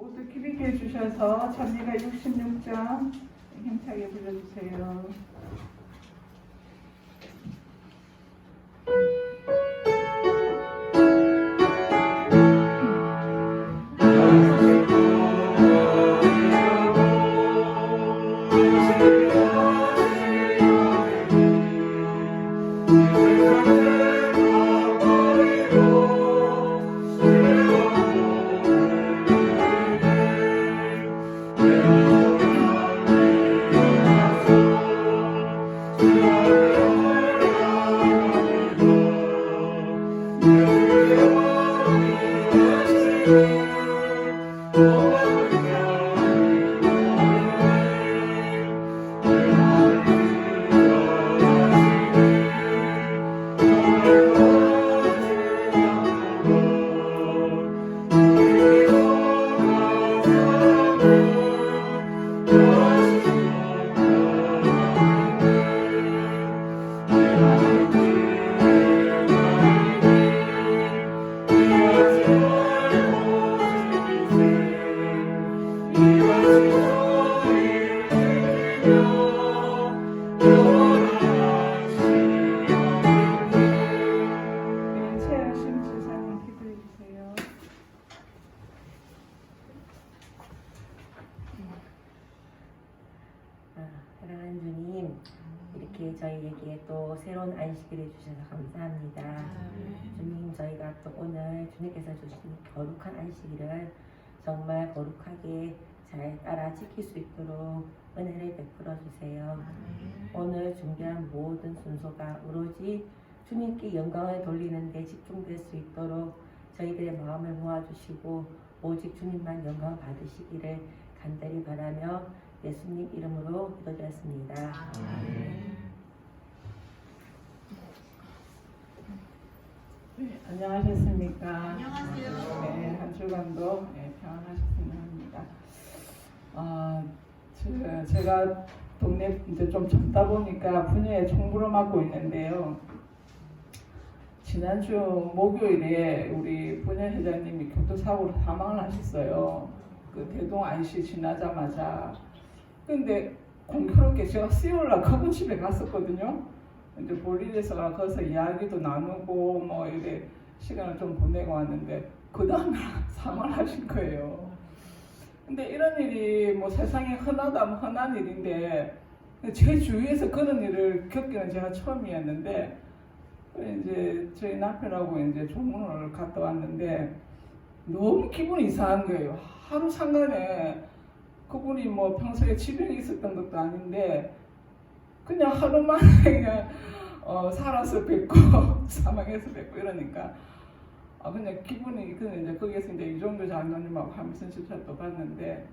모두 기리게 해주셔서 전리가 66장 힘차게 불러주세요. 사랑하는 주님, 이렇게 저희에게 또 새로운 안식을 해주셔서 감사합니다. 주님, 저희가 또 오늘 주님께서 주신 거룩한 안식일을 정말 거룩하게 잘 따라 지킬 수 있도록 은혜를 베풀어 주세요. 오늘 준비한 모든 순서가 오로지 주님께 영광을 돌리는 데 집중될 수 있도록 저희들의 마음을 모아주시고 오직 주님만 영광 받으시기를 간절히 바라며 예수님 이름으로 기도드렸습니다. 네, 안녕하셨습니까? 안녕하세요. 네, 한 주간도 평안하셨으면 합니다. 제가 동네 이제 좀 젊다 보니까 분야에 총부를 맡고 있는데요. 지난주 목요일에 우리 분야회장님이 교통사고로 사망을 하셨어요. 그 대동 IC 지나자마자. 근데 공교롭게 제가 수요일날 그분 집에 갔었거든요. 이제 볼일에서 거기서 이야기도 나누고 뭐 이래 시간을 좀 보내고 왔는데 그 다음날 사망을 하신 거예요. 근데 이런 일이 뭐 세상에 흔하다면 흔한 일인데 제 주위에서 그런 일을 겪기는 제가 처음이었는데 이제 저희 남편하고 이제 조문을 갔다 왔는데 너무 기분이 이상한 거예요. 하루 상간에 그분이 뭐 평소에 지병이 있었던 것도 아닌데 그냥 하루 만에 그냥 살아서 뵙고 사망해서 뵙고 이러니까 그냥 기분이 그냥 이제 거기에서 이제 이종도 장관님하고 하면서 실차도 봤는데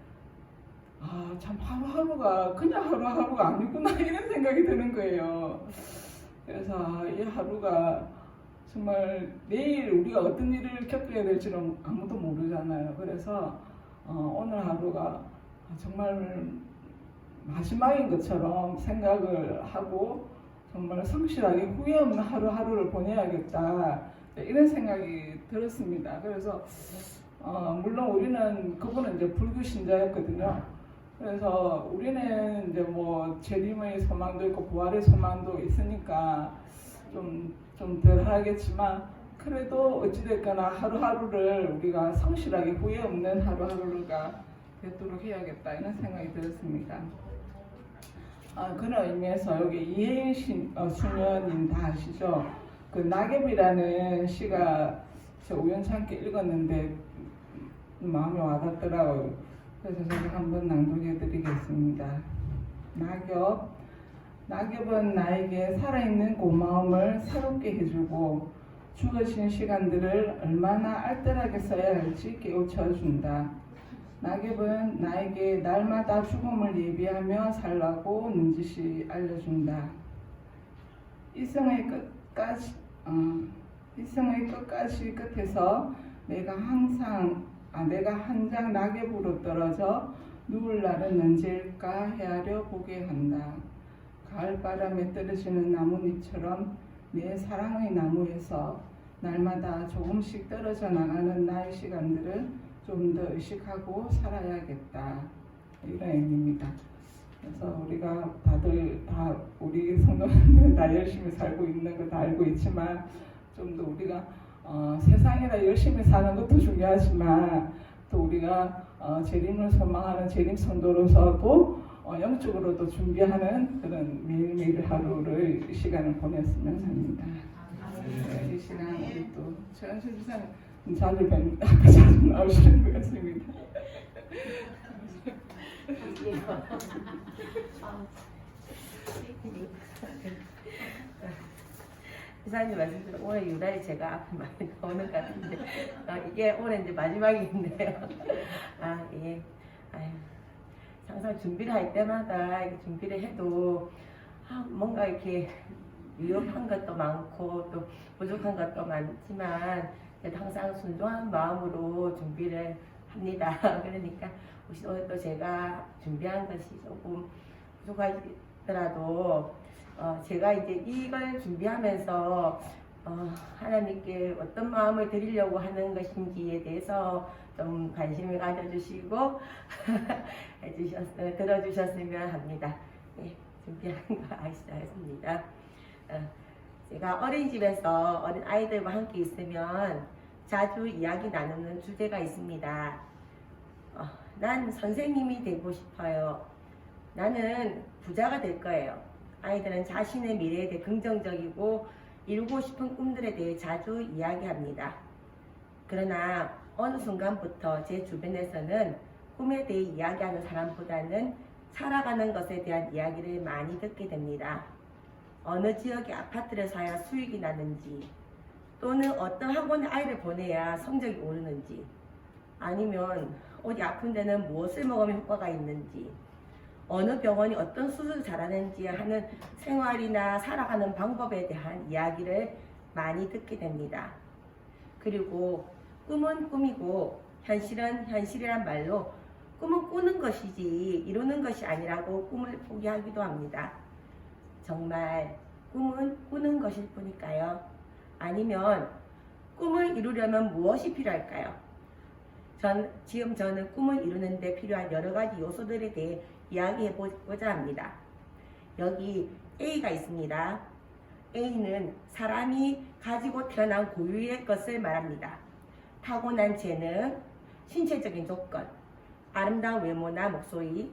참 하루하루가 그냥 하루하루가 아니구나 이런 생각이 드는 거예요. 그래서 이 하루가 정말 내일 우리가 어떤 일을 겪어야 될지는 아무도 모르잖아요. 그래서 오늘 하루가 정말 마지막인 것처럼 생각을 하고 정말 성실하게 후회 없는 하루하루를 보내야겠다 이런 생각이 들었습니다. 그래서 물론 우리는 그분은 이제 불교 신자였거든요. 그래서 우리는 이제 뭐 재림의 소망도 있고 부활의 소망도 있으니까 좀 덜 하겠지만 그래도 어찌됐거나 하루하루를 우리가 성실하게 후회 없는 하루하루가 되도록 해야겠다 이런 생각이 들었습니다. 그런 의미에서 여기 이혜인 수녀님 다 아시죠? 그 낙엽이라는 시가 제가 우연찮게 읽었는데 마음에 와닿더라고요. 그래서 제가 한번 낭독해 드리겠습니다. 낙엽은 나에게 살아있는 고마움을 새롭게 해주고 주어진 시간들을 얼마나 알뜰하게 써야 할지 깨우쳐준다. 낙엽은 나에게 날마다 죽음을 예비하며 살라고 눈짓이 알려준다. 이생의 끝까지 끝에서 내가 한 장 낙엽으로 떨어져 누울 날은 언제일까 헤아려 보게 한다. 가을바람에 떨어지는 나뭇잎처럼 내 사랑의 나무에서 날마다 조금씩 떨어져 나가는 나의 시간들을 좀 더 의식하고 살아야겠다 이런 의미입니다. 그래서 우리가 다들 다 우리 성도님들은 다 열심히 살고 있는 거 다 알고 있지만 좀 더 우리가 세상이라 열심히 사는 것도 중요하지만 또 우리가 재림을 소망하는 재림 성도로서도 영적으로도 준비하는 그런 매일매일 하루를 이 시간을 보냈으면 합니다. 네, 이 시간 우리 또 최은실 지사님 자주 아까 자주 나오시는 것 같습니다. 이사님 말씀대로 올해 유달리 제가 앞에 많이 나오는 것 같은데 이게 올해 이제 마지막인데요. 예. 아유, 항상 준비를 할 때마다 이렇게 준비를 해도 뭔가 이렇게 위협한 것도 많고 또 부족한 것도 많지만 그래도 항상 순종한 마음으로 준비를 합니다. 그러니까 혹시 오늘 또 제가 준비한 것이 조금 부족하더라도 제가 이제 이걸 준비하면서 하나님께 어떤 마음을 드리려고 하는 것인지에 대해서 좀 관심을 가져주시고 들어주셨으면 합니다. 네, 준비한 거 시작했습니다. 제가 어린이집에서 어린 아이들과 함께 있으면 자주 이야기 나누는 주제가 있습니다. 난 선생님이 되고 싶어요. 나는 부자가 될 거예요. 아이들은 자신의 미래에 대해 긍정적이고 이루고 싶은 꿈들에 대해 자주 이야기합니다. 그러나 어느 순간부터 제 주변에서는 꿈에 대해 이야기하는 사람보다는 살아가는 것에 대한 이야기를 많이 듣게 됩니다. 어느 지역의 아파트를 사야 수익이 나는지, 또는 어떤 학원에 아이를 보내야 성적이 오르는지, 아니면 어디 아픈 데는 무엇을 먹으면 효과가 있는지, 어느 병원이 어떤 수술을 잘하는지 하는 생활이나 살아가는 방법에 대한 이야기를 많이 듣게 됩니다. 그리고 꿈은 꿈이고 현실은 현실이란 말로 꿈은 꾸는 것이지 이루는 것이 아니라고 꿈을 포기하기도 합니다. 정말 꿈은 꾸는 것일 뿐일까요? 아니면 꿈을 이루려면 무엇이 필요할까요? 지금 저는 꿈을 이루는데 필요한 여러 가지 요소들에 대해 이야기해 보고자 합니다. 여기 A가 있습니다. A는 사람이 가지고 태어난 고유의 것을 말합니다. 타고난 재능, 신체적인 조건, 아름다운 외모나 목소리,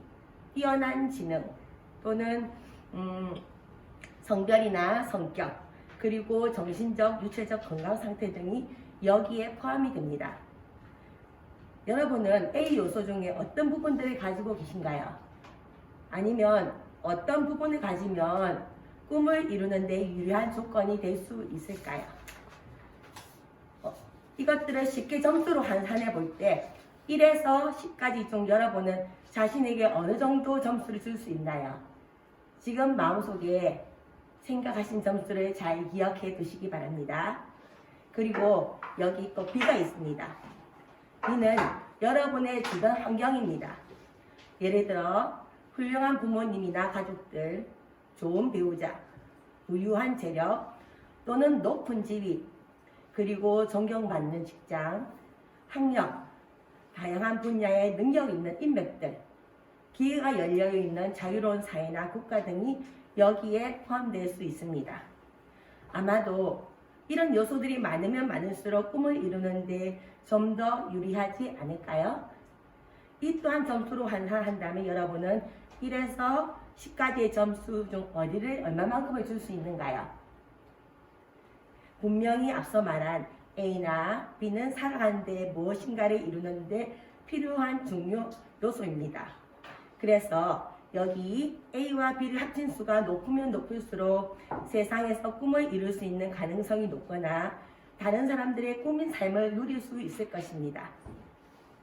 뛰어난 지능, 또는 성별이나 성격, 그리고 정신적, 육체적 건강 상태 등이 여기에 포함이 됩니다. 여러분은 A 요소 중에 어떤 부분들을 가지고 계신가요? 아니면 어떤 부분을 가지면 꿈을 이루는 데 유리한 조건이 될 수 있을까요? 이것들을 쉽게 점수로 환산해 볼 때 1에서 10까지 중 여러분은 자신에게 어느 정도 점수를 줄 수 있나요? 지금 마음속에 생각하신 점수를 잘 기억해 두시기 바랍니다. 그리고 여기 또 B가 있습니다. B는 여러분의 주변 환경입니다. 예를 들어 훌륭한 부모님이나 가족들, 좋은 배우자, 부유한 재력, 또는 높은 지위, 그리고 존경받는 직장, 학력, 다양한 분야의 능력 있는 인맥들, 기회가 열려있는 자유로운 사회나 국가 등이 여기에 포함될 수 있습니다. 아마도 이런 요소들이 많으면 많을수록 꿈을 이루는데 좀 더 유리하지 않을까요? 이 또한 점수로 환산한다면 여러분은 1에서 10까지의 점수 중 어디를 얼마만큼을 줄 수 있는가요? 분명히 앞서 말한 A나 B는 살아가는 데 무엇인가를 이루는 데 필요한 중요 요소입니다. 그래서 여기 A와 B를 합친 수가 높으면 높을수록 세상에서 꿈을 이룰 수 있는 가능성이 높거나 다른 사람들의 꿈인 삶을 누릴 수 있을 것입니다.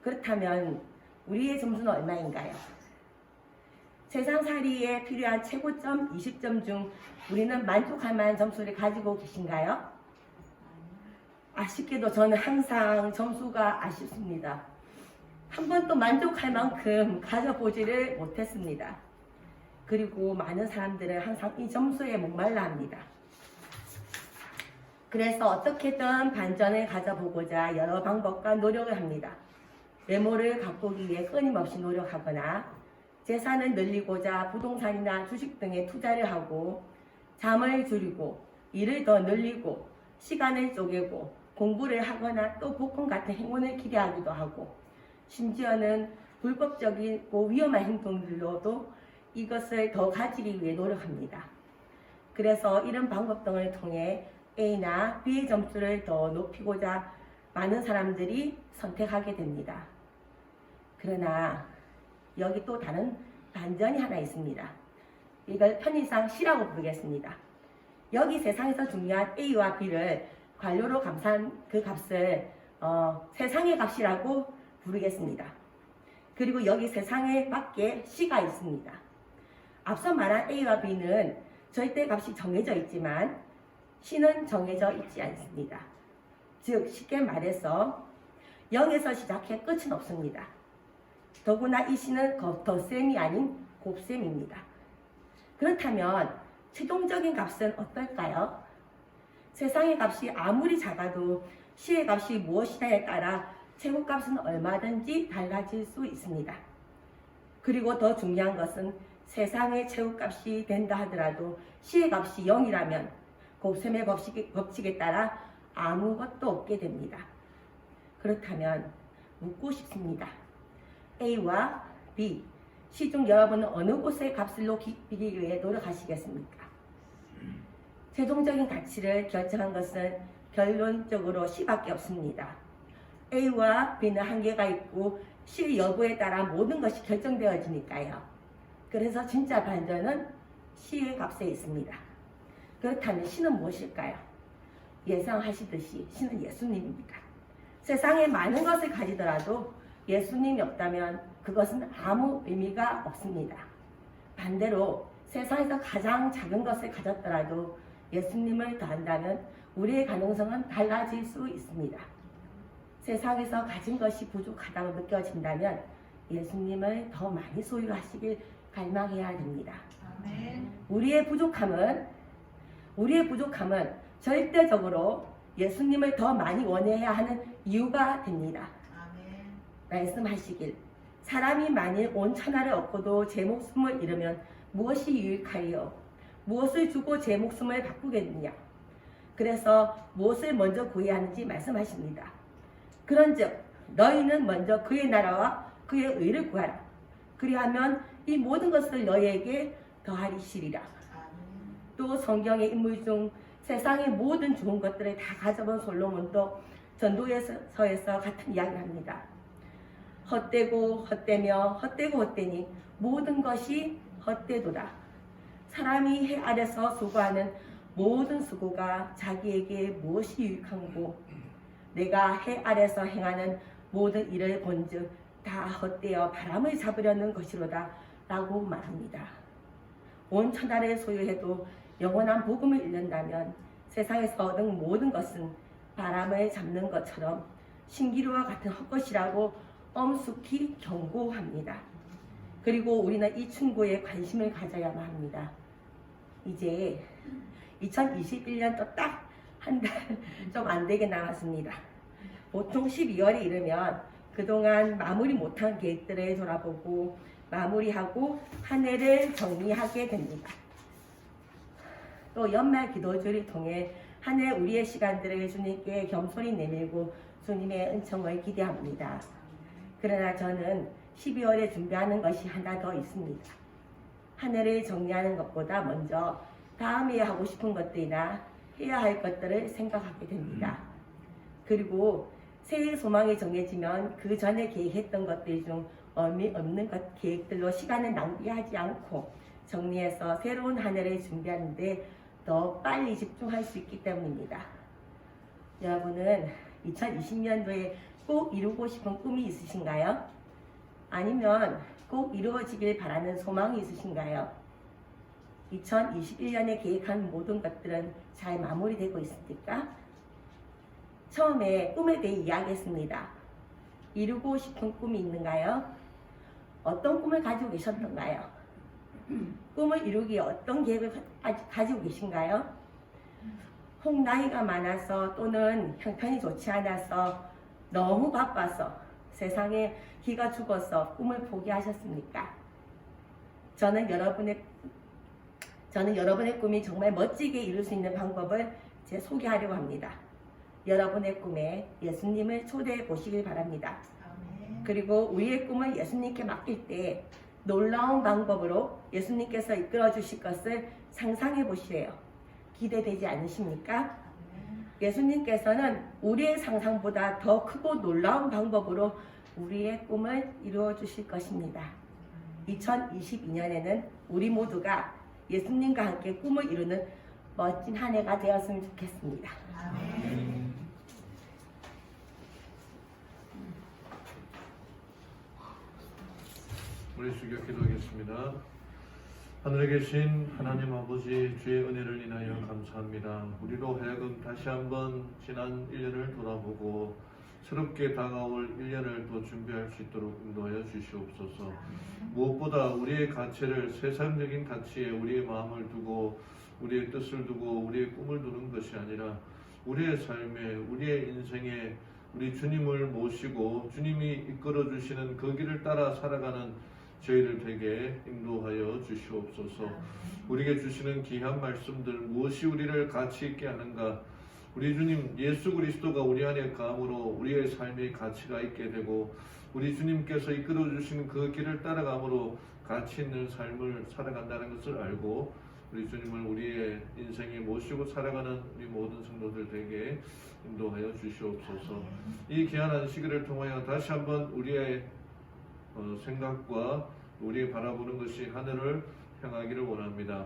그렇다면 우리의 점수는 얼마인가요? 세상살이에 필요한 최고점 20점 중 우리는 만족할 만한 점수를 가지고 계신가요? 아쉽게도 저는 항상 점수가 아쉽습니다. 한 번도 만족할 만큼 가져보지를 못했습니다. 그리고 많은 사람들은 항상 이 점수에 목말라 합니다. 그래서 어떻게든 반전을 가져보고자 여러 방법과 노력을 합니다. 외모를 가꾸기 위해 끊임없이 노력하거나 재산을 늘리고자 부동산이나 주식 등에 투자를 하고 잠을 줄이고 일을 더 늘리고 시간을 쪼개고 공부를 하거나 또 복권 같은 행운을 기대하기도 하고 심지어는 불법적이고 위험한 행동들로도 이것을 더 가지기 위해 노력합니다. 그래서 이런 방법 등을 통해 A나 B의 점수를 더 높이고자 많은 사람들이 선택하게 됩니다. 그러나 여기 또 다른 반전이 하나 있습니다. 이걸 편의상 C라고 부르겠습니다. 여기 세상에서 중요한 A와 B를 관료로 감사한 그 값을 세상의 값이라고 부르겠습니다. 그리고 여기 세상에 밖에 C가 있습니다. 앞서 말한 A와 B는 절대 값이 정해져 있지만 C는 정해져 있지 않습니다. 즉 쉽게 말해서 0에서 시작해 끝은 없습니다. 더구나 이 C는 덧셈이 아닌 곱셈입니다. 그렇다면 최종적인 값은 어떨까요? 세상의 값이 아무리 작아도 C의 값이 무엇이냐에 따라 최고값은 얼마든지 달라질 수 있습니다. 그리고 더 중요한 것은 세상의 최고값이 된다 하더라도 C의 값이 0이라면 곱셈의 법칙에 따라 아무것도 없게 됩니다. 그렇다면 묻고 싶습니다. A와 B, C 중 여러분은 어느 곳의 값을 높이기 위해 노력하시겠습니까? 최종적인 가치를 결정한 것은 결론적으로 C밖에 없습니다. A와 B는 한계가 있고 C 여부에 따라 모든 것이 결정되어지니까요. 그래서 진짜 반전은 C의 값에 있습니다. 그렇다면 C는 무엇일까요? 예상하시듯이 C는 예수님입니다. 세상에 많은 것을 가지더라도 예수님이 없다면 그것은 아무 의미가 없습니다. 반대로 세상에서 가장 작은 것을 가졌더라도 예수님을 더한다면 우리의 가능성은 달라질 수 있습니다. 세상에서 가진 것이 부족하다고 느껴진다면 예수님을 더 많이 소유하시길 갈망해야 됩니다. 아멘. 우리의 부족함은 절대적으로 예수님을 더 많이 원해야 하는 이유가 됩니다. 아멘. 말씀하시길 사람이 만일 온 천하를 얻고도 제 목숨을 잃으면 무엇이 유익하리요? 무엇을 주고 제 목숨을 바꾸겠느냐? 그래서 무엇을 먼저 구해야 하는지 말씀하십니다. 그런즉 너희는 먼저 그의 나라와 그의 의를 구하라. 그리하면 이 모든 것을 너희에게 더하리시리라. 아멘. 또 성경의 인물 중 세상의 모든 좋은 것들을 다 가져본 솔로몬도 전도서에서 같은 이야기를 합니다. 헛되고 헛되며 헛되고 헛되니 모든 것이 헛되도다. 사람이 해 아래서 수고하는 모든 수고가 자기에게 무엇이 유익한고 내가 해 아래서 행하는 모든 일을 본즉 다 헛되어 바람을 잡으려는 것이로다 라고 말합니다. 온 천하를 소유해도 영원한 복음을 잃는다면 세상에서 얻은 모든 것은 바람을 잡는 것처럼 신기루와 같은 헛것이라고 엄숙히 경고합니다. 그리고 우리는 이 충고에 관심을 가져야만 합니다. 이제 2021년도 딱 한 달 좀 안 되게 남았습니다. 보통 12월에 이르면 그동안 마무리 못한 계획들을 돌아보고 마무리하고 한 해를 정리하게 됩니다. 또 연말 기도주를 통해 한 해 우리의 시간들을 주님께 겸손히 내밀고 주님의 은총을 기대합니다. 그러나 저는 12월에 준비하는 것이 하나 더 있습니다. 한 해를 정리하는 것보다 먼저 다음에 하고 싶은 것들이나 해야 할 것들을 생각하게 됩니다. 그리고 새해 소망이 정해지면 그 전에 계획했던 것들 중 의미 없는 계획들로 시간을 낭비하지 않고 정리해서 새로운 한 해를 준비하는데 더 빨리 집중할 수 있기 때문입니다. 여러분은 2020년도에 꼭 이루고 싶은 꿈이 있으신가요? 아니면 꼭 이루어지길 바라는 소망이 있으신가요? 2021년에 계획한 모든 것들은 잘 마무리되고 있습니까? 처음에 꿈에 대해 이야기했습니다. 이루고 싶은 꿈이 있는가요? 어떤 꿈을 가지고 계셨던가요? 꿈을 이루기에 어떤 계획을 가지고 계신가요? 혹 나이가 많아서 또는 형편이 좋지 않아서 너무 바빠서 세상에 기가 죽어서 꿈을 포기하셨습니까? 저는 여러분의 꿈이 정말 멋지게 이룰 수 있는 방법을 소개하려고 합니다. 여러분의 꿈에 예수님을 초대해 보시길 바랍니다. 그리고 우리의 꿈을 예수님께 맡길 때 놀라운 방법으로 예수님께서 이끌어 주실 것을 상상해 보시래요. 기대되지 않으십니까? 예수님께서는 우리의 상상보다 더 크고 놀라운 방법으로 우리의 꿈을 이루어 주실 것입니다. 2022년에는 우리 모두가 예수님과 함께 꿈을 이루는 멋진 한 해가 되었으면 좋겠습니다. 우리 주여 기도하겠습니다. 하늘에 계신 하나님 아버지, 주의 은혜를 인하여 감사합니다. 우리로 하여금 다시 한번 지난 1년을 돌아보고 새롭게 다가올 1년을 또 준비할 수 있도록 인도하여 주시옵소서. 무엇보다 우리의 가치를 세상적인 가치에 우리의 마음을 두고 우리의 뜻을 두고 우리의 꿈을 두는 것이 아니라 우리의 삶에, 우리의 인생에 우리 주님을 모시고 주님이 이끌어 주시는 그 길을 따라 살아가는 저희를 되게 인도하여 주시옵소서. 우리에게 주시는 귀한 말씀들, 무엇이 우리를 가치 있게 하는가? 우리 주님 예수 그리스도가 우리 안에 감으로 우리의 삶의 가치가 있게 되고 우리 주님께서 이끌어 주시는 그 길을 따라감으로 가치 있는 삶을 살아간다는 것을 알고 우리 주님을 우리의 인생에 모시고 살아가는 우리 모든 성도들 되게 인도하여 주시옵소서. 이 귀한 안식일을 통하여 다시 한번 우리의 생각과 우리의 바라보는 것이 하늘을 향하기를 원합니다.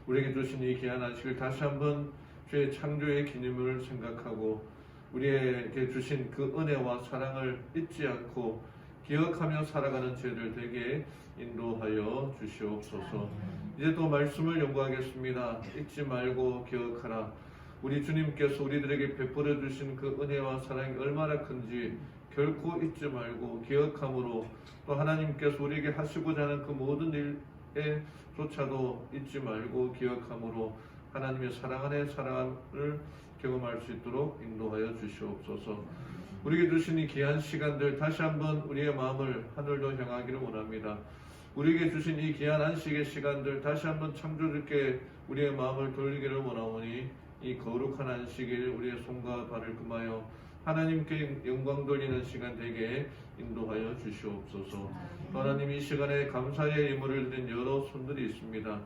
우리에게 주신 이 귀한 안식을 다시 한번 주의 창조의 기념을 생각하고 우리에게 주신 그 은혜와 사랑을 잊지 않고 기억하며 살아가는 저희들 되게 인도하여 주시옵소서. 이제 또 말씀을 연구하겠습니다. 잊지 말고 기억하라. 우리 주님께서 우리들에게 베풀어 주신 그 은혜와 사랑이 얼마나 큰지 결코 잊지 말고 기억함으로 또 하나님께서 우리에게 하시고자 하는 그 모든 일에 조차도 잊지 말고 기억함으로 하나님의 사랑 안에 사랑을 경험할 수 있도록 인도하여 주시옵소서. 우리에게 주신 이 귀한 시간들 다시 한번 우리의 마음을 하늘로 향하기를 원합니다. 우리에게 주신 이 귀한 안식의 시간들 다시 한번 창조주께 우리의 마음을 돌리기를 원하오니 이 거룩한 안식일 우리의 손과 발을 금하여 하나님께 영광 돌리는 시간 되게 인도하여 주시옵소서. 하나님 이 시간에 감사의 예물을 드린 여러 손들이 있습니다.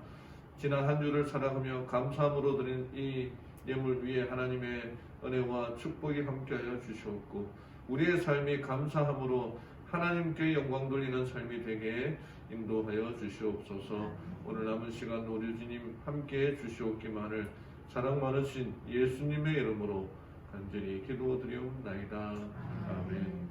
지난 한 주를 살아가며 감사함으로 드린 이 예물 위에 하나님의 은혜와 축복이 함께하여 주시옵고 우리의 삶이 감사함으로 하나님께 영광 돌리는 삶이 되게 인도하여 주시옵소서. 오늘 남은 시간 우리 주님 함께해 주시옵기만을 사랑 많으신 예수님의 이름으로 간절히 기도드리옵나이다. 아멘.